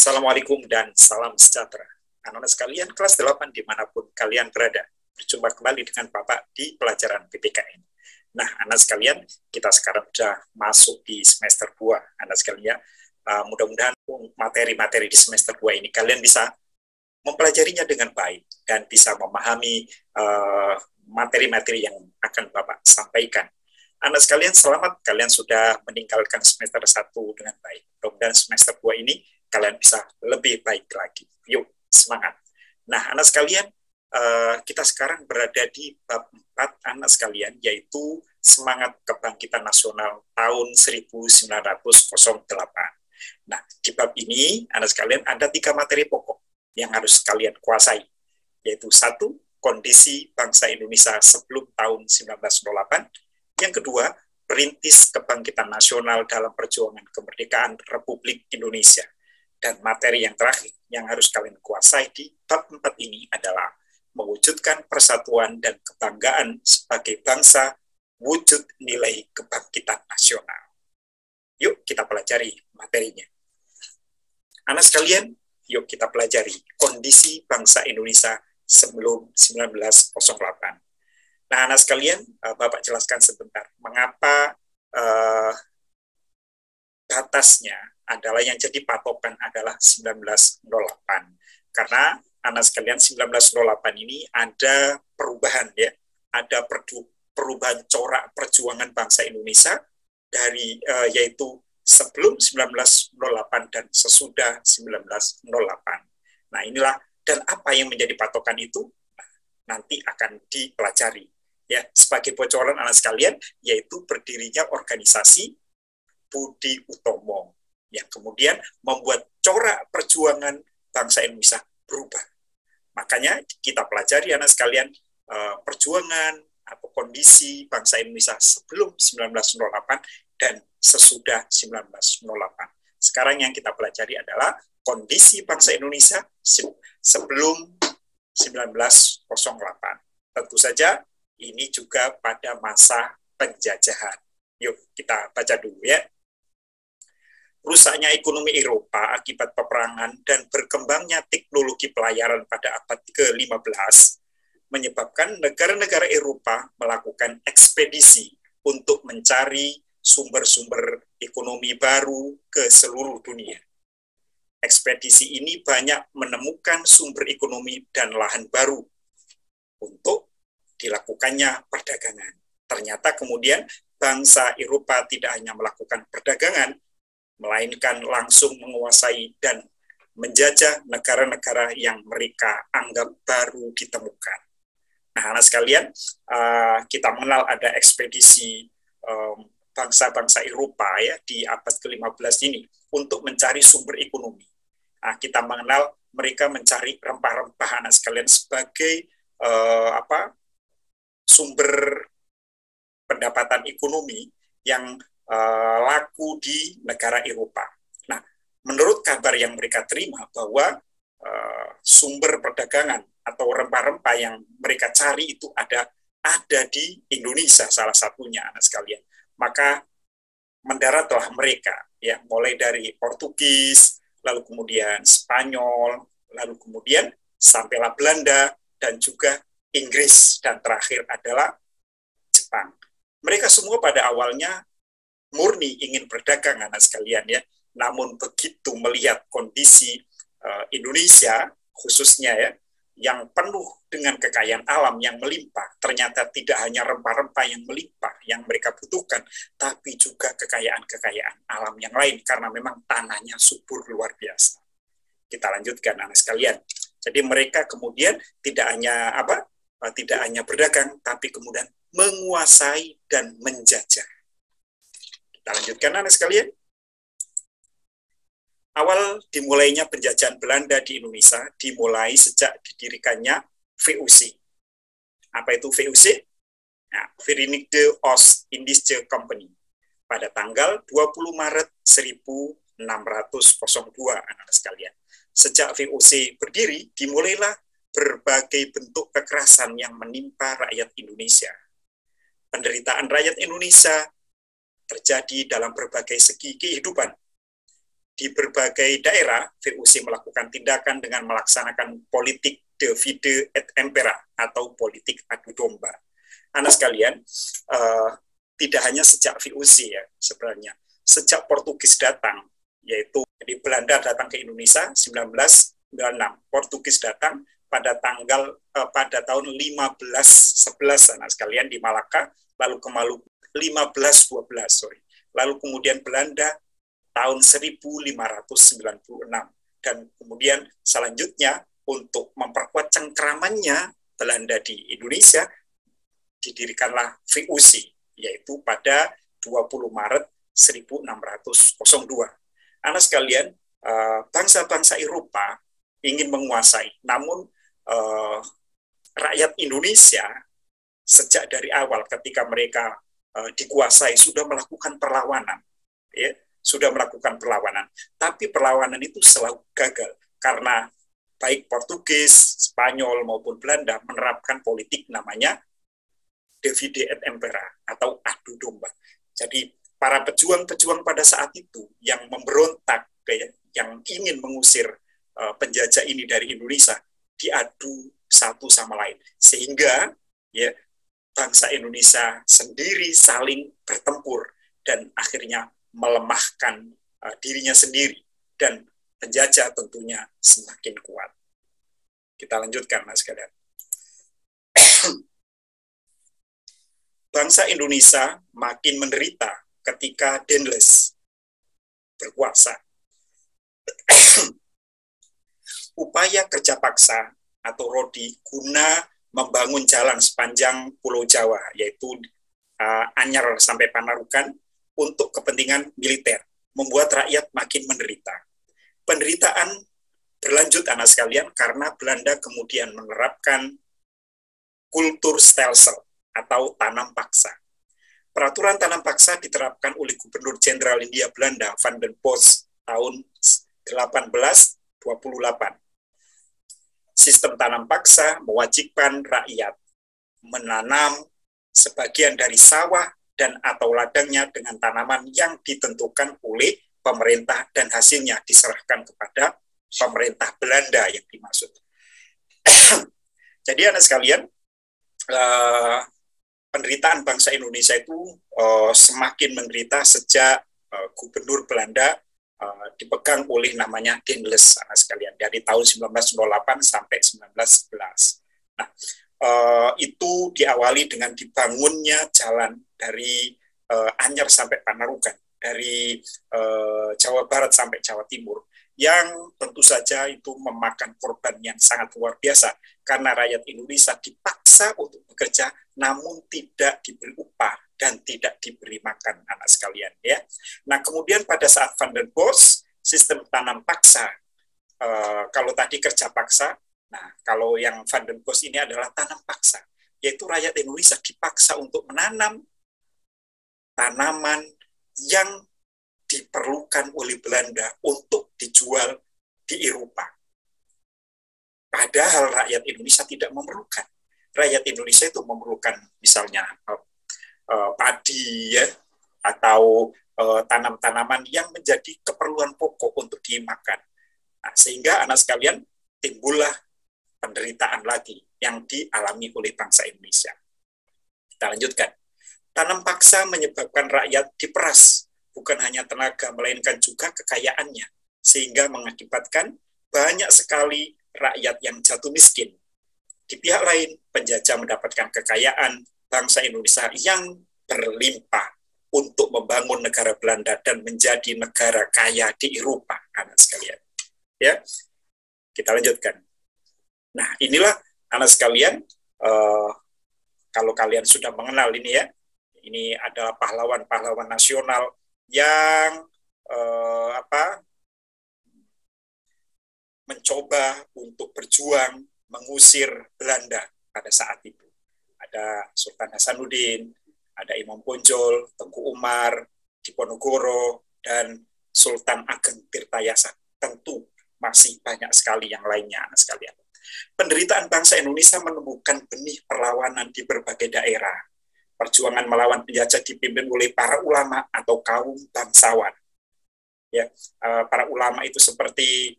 Assalamualaikum dan salam sejahtera. Anak-anak sekalian kelas 8 dimanapun kalian berada. Berjumpa kembali dengan Bapak di pelajaran PPKN. Nah, anak sekalian, kita sekarang sudah masuk di semester 2. Anak sekalian, mudah-mudahan materi-materi di semester 2 ini kalian bisa mempelajarinya dengan baik dan bisa memahami materi-materi yang akan Bapak sampaikan. Anak sekalian, selamat kalian sudah meninggalkan semester 1 dengan baik. Mudah-mudahan semester 2 ini kalian bisa lebih baik lagi. Yuk, semangat. Nah, anak sekalian, kita sekarang berada di bab 4, anak sekalian, yaitu Semangat Kebangkitan Nasional tahun 1908. Nah, di bab ini, anak sekalian, ada 3 materi pokok yang harus kalian kuasai, yaitu 1, kondisi bangsa Indonesia sebelum tahun 1908, yang kedua, perintis kebangkitan nasional dalam perjuangan kemerdekaan Republik Indonesia. Dan materi yang terakhir yang harus kalian kuasai di bab 4 ini adalah mewujudkan persatuan dan kebanggaan sebagai bangsa, wujud nilai kebangkitan nasional. Yuk kita pelajari materinya. Anak sekalian, yuk kita pelajari kondisi bangsa Indonesia sebelum 1908. Nah, anak sekalian, Bapak jelaskan sebentar mengapa batasnya adalah yang jadi patokan adalah 1908. Karena anak sekalian 1908 ini ada perubahan ya, ada perubahan corak perjuangan bangsa Indonesia dari yaitu sebelum 1908 dan sesudah 1908. Nah, inilah dan apa yang menjadi patokan itu nanti akan dipelajari ya sebagai bocoran anak sekalian, yaitu berdirinya organisasi Budi Utomo yang kemudian membuat corak perjuangan bangsa Indonesia berubah. Makanya kita pelajari anak sekalian perjuangan atau kondisi bangsa Indonesia sebelum 1908 dan sesudah 1908. Sekarang yang kita pelajari adalah kondisi bangsa Indonesia sebelum 1908. Tentu saja ini juga pada masa penjajahan. Yuk kita baca dulu ya. Rusaknya ekonomi Eropa akibat peperangan dan berkembangnya teknologi pelayaran pada abad ke-15 menyebabkan negara-negara Eropa melakukan ekspedisi untuk mencari sumber-sumber ekonomi baru ke seluruh dunia. Ekspedisi ini banyak menemukan sumber ekonomi dan lahan baru untuk dilakukannya perdagangan. Ternyata kemudian bangsa Eropa tidak hanya melakukan perdagangan, melainkan langsung menguasai dan menjajah negara-negara yang mereka anggap baru ditemukan. Nah, anak sekalian, kita mengenal ada ekspedisi bangsa-bangsa Eropa ya di abad ke-15 ini untuk mencari sumber ekonomi. Nah, kita mengenal mereka mencari rempah-rempah anak sekalian sebagai sumber pendapatan ekonomi yang laku di negara Eropa. Nah, menurut kabar yang mereka terima bahwa sumber perdagangan atau rempah-rempah yang mereka cari itu ada di Indonesia salah satunya anak sekalian. Maka mendaratlah mereka ya mulai dari Portugis, lalu kemudian Spanyol, lalu kemudian sampailah Belanda dan juga Inggris dan terakhir adalah Jepang. Mereka semua pada awalnya murni ingin berdagang anak sekalian ya. Namun begitu melihat kondisi Indonesia khususnya ya yang penuh dengan kekayaan alam yang melimpah, ternyata tidak hanya rempah-rempah yang melimpah yang mereka butuhkan, tapi juga kekayaan-kekayaan alam yang lain karena memang tanahnya subur luar biasa. Kita lanjutkan anak sekalian. Jadi mereka kemudian tidak hanya berdagang, tapi kemudian menguasai dan menjajah. Kita lanjutkan anak sekalian. Awal dimulainya penjajahan Belanda di Indonesia dimulai sejak didirikannya VOC. Apa itu VOC? Nah, Verenigde Oost-Indische Compagnie pada tanggal 20 Maret 1602 anak-anak sekalian. Sejak VOC berdiri, dimulailah berbagai bentuk kekerasan yang menimpa rakyat Indonesia. Penderitaan rakyat Indonesia terjadi dalam berbagai segi kehidupan, di berbagai daerah, VOC melakukan tindakan dengan melaksanakan politik divide et impera atau politik adu domba. Anak sekalian, tidak hanya sejak VOC ya sebenarnya, sejak Portugis datang, yaitu di Belanda datang ke Indonesia 1996, Portugis datang pada tahun 1511 anak sekalian di Malaka, lalu ke Maluku 1512, lalu kemudian Belanda tahun 1596, dan kemudian selanjutnya untuk memperkuat cengkramannya Belanda di Indonesia didirikanlah VOC, yaitu pada 20 Maret 1602. Anak sekalian, bangsa-bangsa Eropa ingin menguasai, namun rakyat Indonesia sejak dari awal ketika mereka dikuasai sudah melakukan perlawanan, ya, tapi perlawanan itu selalu gagal karena baik Portugis, Spanyol maupun Belanda menerapkan politik namanya divide et impera atau adu domba. Jadi para pejuang-pejuang pada saat itu yang memberontak, yang ingin mengusir penjajah ini dari Indonesia, diadu satu sama lain, sehingga ya bangsa Indonesia sendiri saling bertempur dan akhirnya melemahkan dirinya sendiri, dan penjajah tentunya semakin kuat. Kita lanjutkan, Mas sekalian. Bangsa Indonesia makin menderita ketika Dendles berkuasa. Upaya kerja paksa atau Rodi guna membangun jalan sepanjang Pulau Jawa, yaitu Anyar sampai Panarukan, untuk kepentingan militer, membuat rakyat makin menderita. Penderitaan berlanjut anak sekalian karena Belanda kemudian menerapkan kultur stelsel atau tanam paksa. Peraturan tanam paksa diterapkan oleh Gubernur Jenderal Hindia Belanda Van den Bosch tahun 1828. Sistem tanam paksa mewajibkan rakyat menanam sebagian dari sawah dan atau ladangnya dengan tanaman yang ditentukan oleh pemerintah dan hasilnya diserahkan kepada pemerintah Belanda yang dimaksud. Jadi anak sekalian, penderitaan bangsa Indonesia itu semakin menderita sejak gubernur Belanda dipegang oleh namanya Dendles, anak sekalian, dari tahun 1908 sampai 1911. Nah, itu diawali dengan dibangunnya jalan dari Anyar sampai Panarukan, dari Jawa Barat sampai Jawa Timur, yang tentu saja itu memakan korban yang sangat luar biasa karena rakyat Indonesia dipaksa untuk bekerja namun tidak diberi upah dan tidak diberi makan, anak sekalian, ya. Nah, kemudian pada saat Van den Bosch, sistem tanam paksa, kalau tadi kerja paksa, nah kalau yang Van den Bosch ini adalah tanam paksa, yaitu rakyat Indonesia dipaksa untuk menanam tanaman yang diperlukan oleh Belanda untuk dijual di Eropa. Padahal rakyat Indonesia tidak memerlukan. Rakyat Indonesia itu memerlukan misalnya padi, ya, atau tanam-tanaman yang menjadi keperluan pokok untuk dimakan. Nah, sehingga anak sekalian timbullah penderitaan lagi yang dialami oleh bangsa Indonesia. Kita lanjutkan. Tanam paksa menyebabkan rakyat diperas, bukan hanya tenaga, melainkan juga kekayaannya, sehingga mengakibatkan banyak sekali rakyat yang jatuh miskin. Di pihak lain, penjajah mendapatkan kekayaan bangsa Indonesia yang berlimpah untuk membangun negara Belanda dan menjadi negara kaya di Eropa, anak sekalian. Ya, kita lanjutkan. Nah, inilah anak sekalian, kalau kalian sudah mengenal ini, ya, ini adalah pahlawan-pahlawan nasional yang mencoba untuk berjuang mengusir Belanda pada saat itu. Ada Sultan Hasanuddin, ada Imam Bonjol, Tengku Umar, Diponegoro, dan Sultan Ageng Tirtayasa. Tentu masih banyak sekali yang lainnya, anak sekalian. Penderitaan bangsa Indonesia menemukan benih perlawanan di berbagai daerah. Perjuangan melawan penjajah dipimpin oleh para ulama atau kaum bangsawan. ya. Para ulama itu seperti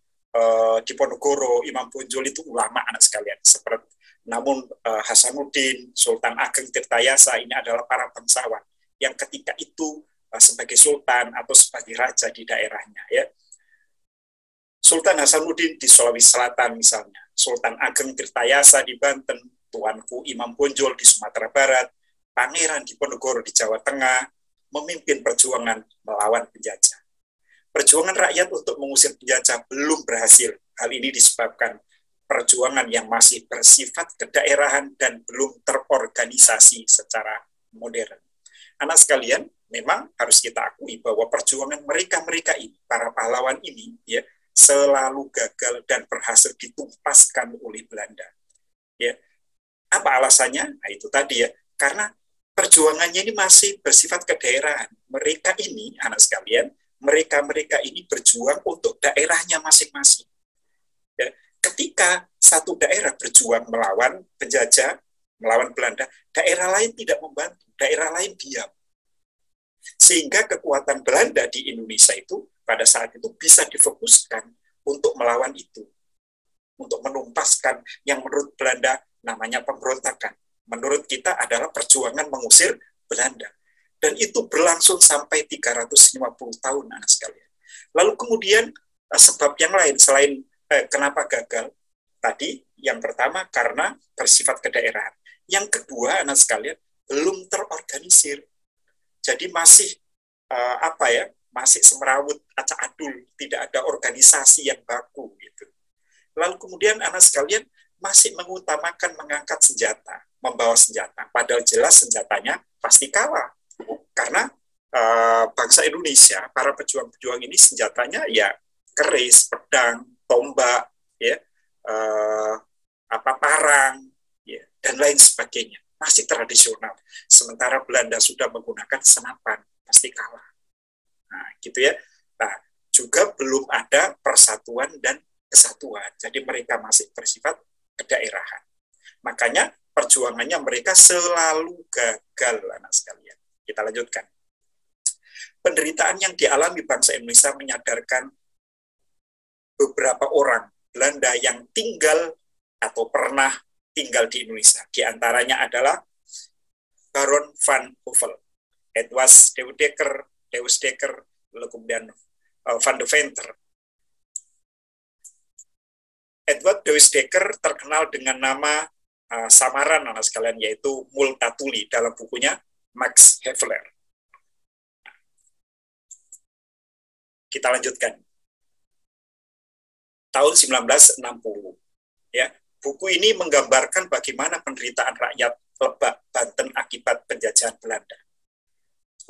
Diponegoro, Imam Bonjol itu ulama anak sekalian. Namun Hasanuddin, Sultan Ageng Tirtayasa ini adalah para bangsawan yang ketika itu sebagai sultan atau sebagai raja di daerahnya, ya. Sultan Hasanuddin di Sulawesi Selatan misalnya, Sultan Ageng Tirtayasa di Banten, Tuanku Imam Bonjol di Sumatera Barat, Pangeran Diponegoro di Jawa Tengah, memimpin perjuangan melawan penjajah. Perjuangan rakyat untuk mengusir penjajah belum berhasil. Hal ini disebabkan perjuangan yang masih bersifat kedaerahan dan belum terorganisasi secara modern. Anak sekalian, memang harus kita akui bahwa perjuangan mereka-mereka ini, para pahlawan ini, ya, selalu gagal dan berhasil ditumpaskan oleh Belanda. Ya, apa alasannya? Nah, itu tadi ya, karena perjuangannya ini masih bersifat kedaerahan. Mereka ini, anak sekalian, mereka ini berjuang untuk daerahnya masing-masing. Ya, ketika satu daerah berjuang melawan penjajah, melawan Belanda, daerah lain tidak membantu, daerah lain diam. Sehingga kekuatan Belanda di Indonesia itu pada saat itu bisa difokuskan untuk melawan itu, untuk menumpaskan yang menurut Belanda namanya pemberontakan. Menurut kita adalah perjuangan mengusir Belanda. Dan itu berlangsung sampai 350 tahun, anak sekalian. Lalu kemudian sebab yang lain selain kenapa gagal? Tadi yang pertama karena bersifat kedaerahan. Yang kedua, anak sekalian, belum terorganisir. Jadi masih masih semerawut, acak adul, tidak ada organisasi yang baku gitu. Lalu kemudian anak sekalian masih mengutamakan mengangkat senjata, membawa senjata. Padahal jelas senjatanya pasti kalah. Karena bangsa Indonesia, para pejuang-pejuang ini senjatanya ya keris, pedang, tombak, ya, parang, ya, dan lain sebagainya. Masih tradisional. Sementara Belanda sudah menggunakan senapan, pasti kalah. Nah, gitu ya. Nah, juga belum ada persatuan dan kesatuan. Jadi mereka masih bersifat kedaerahan. Makanya perjuangannya mereka selalu gagal, anak sekalian. Kita lanjutkan. Penderitaan yang dialami bangsa Indonesia menyadarkan beberapa orang Belanda yang tinggal atau pernah tinggal di Indonesia. Di antaranya adalah Baron van Houvel, Edward Deus Dekker, lalu kemudian Van de Venter. Edward Deus Dekker terkenal dengan nama samaran anak sekalian, yaitu Multatuli dalam bukunya Max Havelaar. Kita lanjutkan. Tahun 1960, ya. Buku ini menggambarkan bagaimana penderitaan rakyat Lebak, Banten akibat penjajahan Belanda.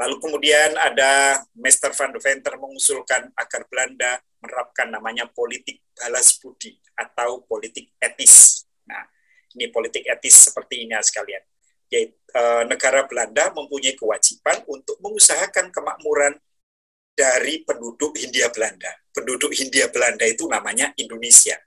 Lalu kemudian ada Mr. Van de Venter mengusulkan agar Belanda menerapkan namanya politik balas budi atau politik etis. Nah, ini politik etis seperti ini sekalian. Yaitu, negara Belanda mempunyai kewajiban untuk mengusahakan kemakmuran dari penduduk Hindia Belanda. Penduduk Hindia Belanda itu namanya Indonesia.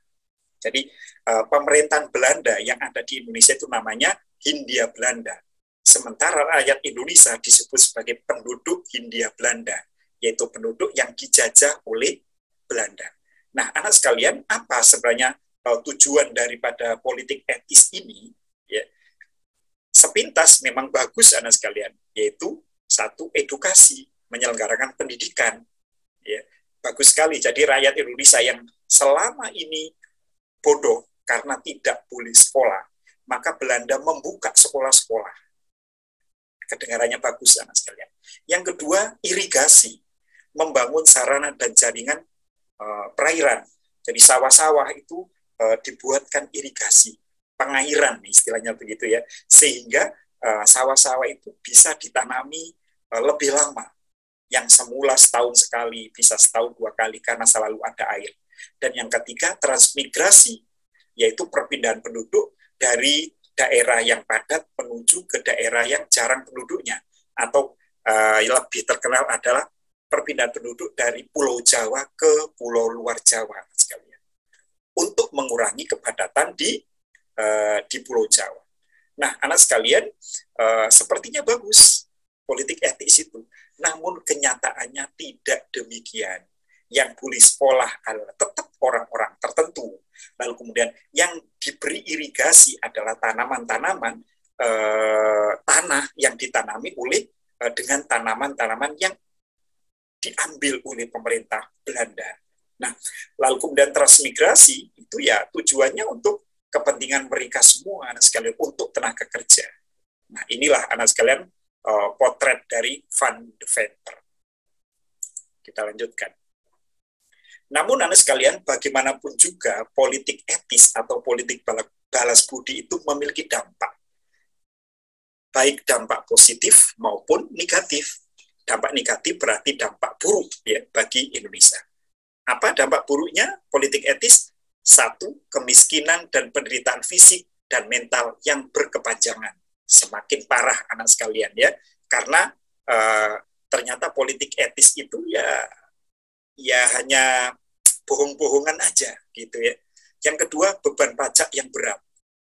Jadi pemerintahan Belanda yang ada di Indonesia itu namanya Hindia Belanda. Sementara rakyat Indonesia disebut sebagai penduduk Hindia Belanda, yaitu penduduk yang dijajah oleh Belanda. Nah, anak sekalian, apa sebenarnya tujuan daripada politik etis ini? Ya, sepintas memang bagus, anak sekalian, yaitu satu, edukasi, menyelenggarakan pendidikan. Ya, bagus sekali. Jadi rakyat Indonesia yang selama ini bodoh karena tidak boleh sekolah, maka Belanda membuka sekolah-sekolah. Kedengarannya bagus, anak sekalian. Yang kedua, irigasi, membangun sarana dan jaringan perairan. Jadi sawah-sawah itu dibuatkan irigasi, pengairan istilahnya begitu ya, sehingga sawah-sawah itu bisa ditanami lebih lama. Yang semula setahun sekali, bisa setahun 2 kali karena selalu ada air. Dan yang ketiga, transmigrasi, yaitu perpindahan penduduk dari daerah yang padat menuju ke daerah yang jarang penduduknya, atau lebih terkenal adalah perpindahan penduduk dari Pulau Jawa ke Pulau Luar Jawa sekalian, untuk mengurangi kepadatan di Pulau Jawa. Nah, anak sekalian, sepertinya bagus politik etis itu, namun kenyataannya tidak demikian. yang boleh sekolah adalah tetap orang-orang tertentu. Lalu kemudian yang diberi irigasi adalah tanaman-tanaman tanah yang ditanami oleh dengan tanaman-tanaman yang diambil oleh pemerintah Belanda. Nah, lalu kemudian transmigrasi itu ya tujuannya untuk kepentingan mereka semua, anak sekalian, untuk tenaga kerja. Nah, inilah anak sekalian potret dari Van de Venter. Kita lanjutkan. Namun anak sekalian, bagaimanapun juga politik etis atau politik balas budi itu memiliki dampak. Baik dampak positif maupun negatif. Dampak negatif berarti dampak buruk ya bagi Indonesia. Apa dampak buruknya politik etis? Satu, kemiskinan dan penderitaan fisik dan mental yang berkepanjangan. Semakin parah anak sekalian ya, karena ternyata politik etis itu ya hanya bohong-bohongan aja gitu ya. Yang kedua, beban pajak yang berat.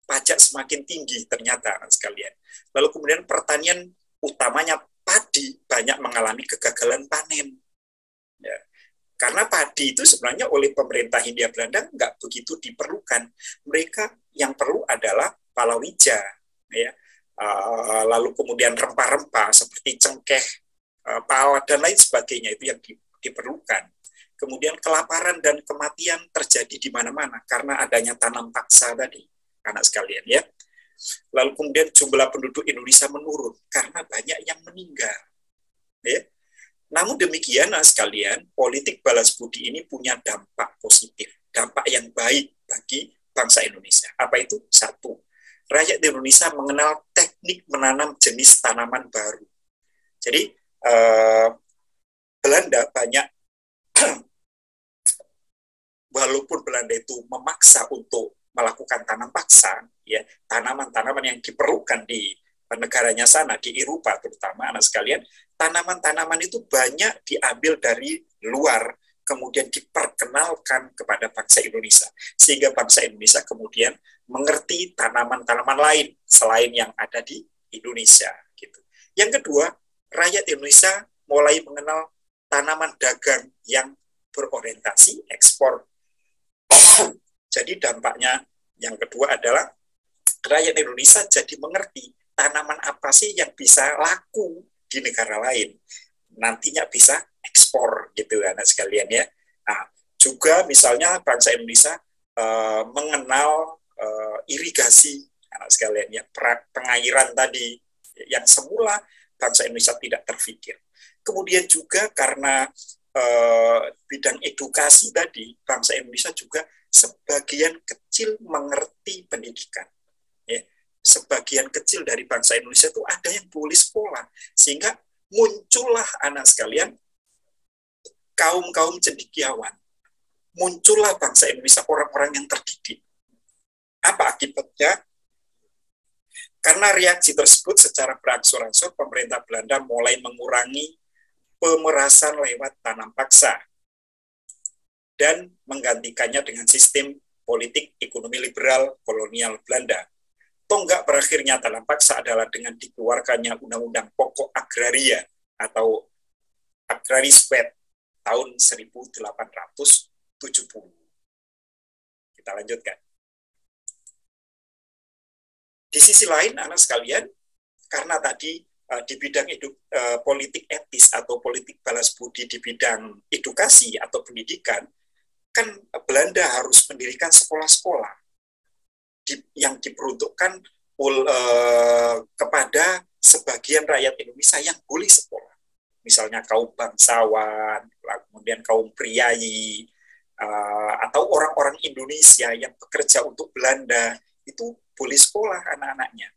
Pajak semakin tinggi ternyata anak sekalian. Lalu kemudian pertanian utamanya padi banyak mengalami kegagalan panen. Ya. Karena padi itu sebenarnya oleh pemerintah Hindia Belanda nggak begitu diperlukan. Mereka yang perlu adalah palawija, ya. Lalu kemudian rempah-rempah seperti cengkeh, pala dan lain sebagainya itu yang diperlukan. Kemudian kelaparan dan kematian terjadi di mana-mana karena adanya tanam paksa tadi, anak sekalian ya. Lalu kemudian jumlah penduduk Indonesia menurun karena banyak yang meninggal, ya. Namun demikian, sekalian, politik balas budi ini punya dampak positif, dampak yang baik bagi bangsa Indonesia. Apa itu? Satu, rakyat Indonesia mengenal teknik menanam jenis tanaman baru. Jadi, Belanda banyak, walaupun Belanda itu memaksa untuk melakukan tanam paksa, ya, tanaman-tanaman yang diperlukan di negaranya sana, di Eropa terutama, anak sekalian, tanaman-tanaman itu banyak diambil dari luar, kemudian diperkenalkan kepada bangsa Indonesia. Sehingga bangsa Indonesia kemudian mengerti tanaman-tanaman lain selain yang ada di Indonesia. Gitu. Yang kedua, rakyat Indonesia mulai mengenal tanaman dagang yang berorientasi ekspor. Jadi dampaknya yang kedua adalah rakyat Indonesia jadi mengerti tanaman apa sih yang bisa laku di negara lain, nantinya bisa ekspor gitu anak sekalian ya. Nah, juga misalnya bangsa Indonesia mengenal irigasi anak sekalian ya, pengairan tadi yang semula bangsa Indonesia tidak terfikir. Kemudian juga karena bidang edukasi tadi, bangsa Indonesia juga sebagian kecil mengerti pendidikan. Ya. Sebagian kecil dari bangsa Indonesia itu ada yang boleh sekolah, sehingga muncullah anak sekalian kaum-kaum cendekiawan, muncullah bangsa Indonesia orang-orang yang terdidik. Apa akibatnya? Karena reaksi tersebut secara berangsur-angsur pemerintah Belanda mulai mengurangi pemerasan lewat tanam paksa dan menggantikannya dengan sistem politik ekonomi liberal kolonial Belanda. Tonggak berakhirnya tanam paksa adalah dengan dikeluarkannya Undang-Undang Pokok Agraria atau Agraris Wet tahun 1870. Kita lanjutkan. Di sisi lain, anak sekalian, karena tadi di bidang politik etis atau politik balas budi di bidang edukasi atau pendidikan, kan Belanda harus mendirikan sekolah-sekolah yang diperuntukkan kepada sebagian rakyat Indonesia yang boleh sekolah. Misalnya kaum bangsawan, kemudian kaum priayi, atau orang-orang Indonesia yang bekerja untuk Belanda, itu boleh sekolah anak-anaknya.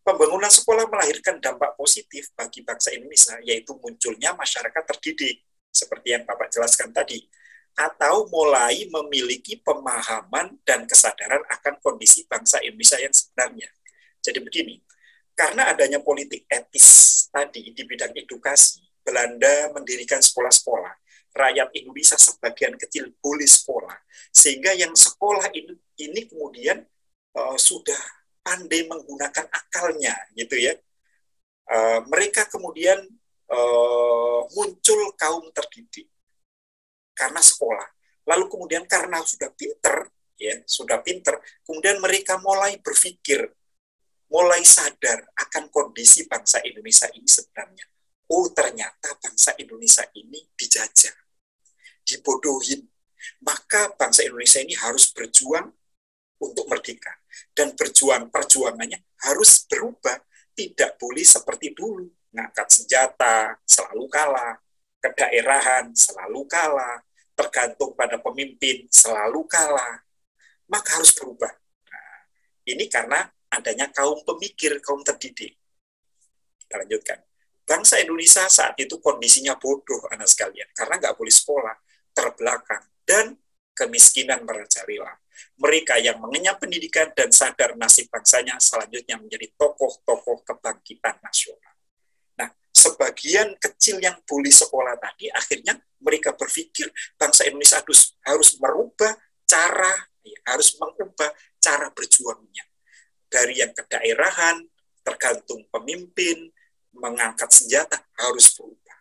Pembangunan sekolah melahirkan dampak positif bagi bangsa Indonesia, yaitu munculnya masyarakat terdidik, seperti yang Bapak jelaskan tadi, atau mulai memiliki pemahaman dan kesadaran akan kondisi bangsa Indonesia yang sebenarnya. Jadi begini, karena adanya politik etis tadi di bidang edukasi, Belanda mendirikan sekolah-sekolah. Rakyat Indonesia sebagian kecil boleh sekolah, sehingga yang sekolah ini kemudian sudah pandai menggunakan akalnya, gitu ya. Mereka kemudian muncul kaum terdidik. karena sekolah. Lalu kemudian karena sudah pinter, ya, sudah pinter, kemudian mereka mulai berpikir, mulai sadar akan kondisi bangsa Indonesia ini sebenarnya. Oh, ternyata bangsa Indonesia ini dijajah, dibodohin. Maka bangsa Indonesia ini harus berjuang untuk merdeka. Dan perjuangannya harus berubah. Tidak boleh seperti dulu. Ngangkat senjata, selalu kalah. Kedaerahan, selalu kalah. Tergantung pada pemimpin, selalu kalah. Maka harus berubah. Nah, ini karena adanya kaum pemikir, kaum terdidik. Kita lanjutkan. Bangsa Indonesia saat itu kondisinya bodoh, anak sekalian. Karena nggak boleh sekolah, terbelakang, dan kemiskinan merajalela. Mereka yang mengenyam pendidikan dan sadar nasib bangsanya selanjutnya menjadi tokoh-tokoh kebangkitan nasional. Nah, sebagian kecil yang boleh sekolah tadi, akhirnya mereka berpikir bangsa Indonesia harus merubah harus mengubah cara berjuangnya. Dari yang kedaerahan, tergantung pemimpin, mengangkat senjata, harus berubah.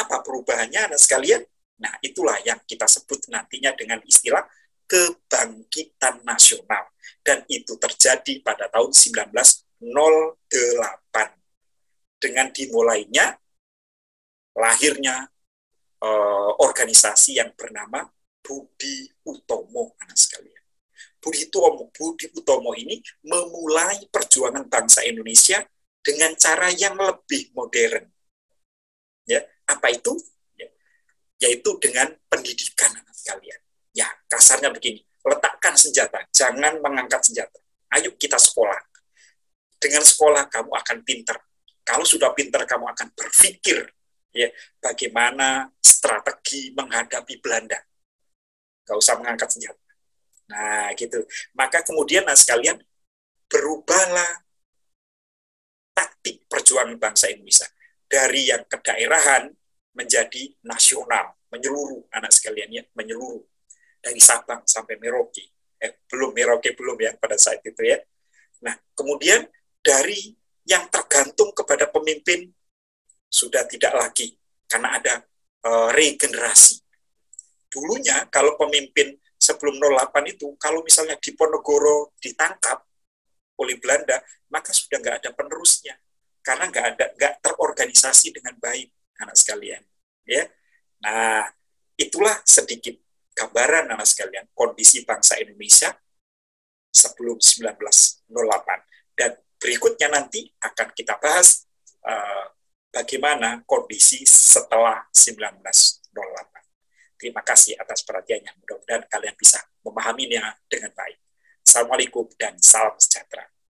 Apa perubahannya, anak sekalian? Nah, itulah yang kita sebut nantinya dengan istilah kebangkitan nasional. Dan itu terjadi pada tahun 1908. Dengan dimulainya, lahirnya organisasi yang bernama Budi Utomo, anak sekalian. Budi Utomo ini memulai perjuangan bangsa Indonesia dengan cara yang lebih modern. Ya, apa itu? Yaitu dengan pendidikan, anak sekalian. Ya, kasarnya begini, letakkan senjata, jangan mengangkat senjata. Ayo kita sekolah. Dengan sekolah kamu akan pintar. Kalau sudah pintar, kamu akan berpikir ya bagaimana strategi menghadapi Belanda. Gak usah mengangkat senjata. Nah, gitu. Maka kemudian, anak sekalian, berubahlah taktik perjuangan bangsa Indonesia. Dari yang kedaerahan, menjadi nasional, menyeluruh, anak sekalian ya, menyeluruh dari Sabang sampai Merauke. Merauke belum ya pada saat itu ya. Nah, kemudian dari yang tergantung kepada pemimpin sudah tidak lagi karena ada regenerasi. Dulunya kalau pemimpin sebelum 08 itu, kalau misalnya Diponegoro ditangkap oleh Belanda, maka sudah nggak ada penerusnya karena nggak terorganisasi dengan baik, anak sekalian. Ya, nah itulah sedikit gambaran, anak sekalian, kondisi bangsa Indonesia sebelum 1908. Dan berikutnya nanti akan kita bahas bagaimana kondisi setelah 1908. Terima kasih atas perhatiannya. Mudah-mudahan kalian bisa memahaminya dengan baik. Assalamualaikum dan salam sejahtera.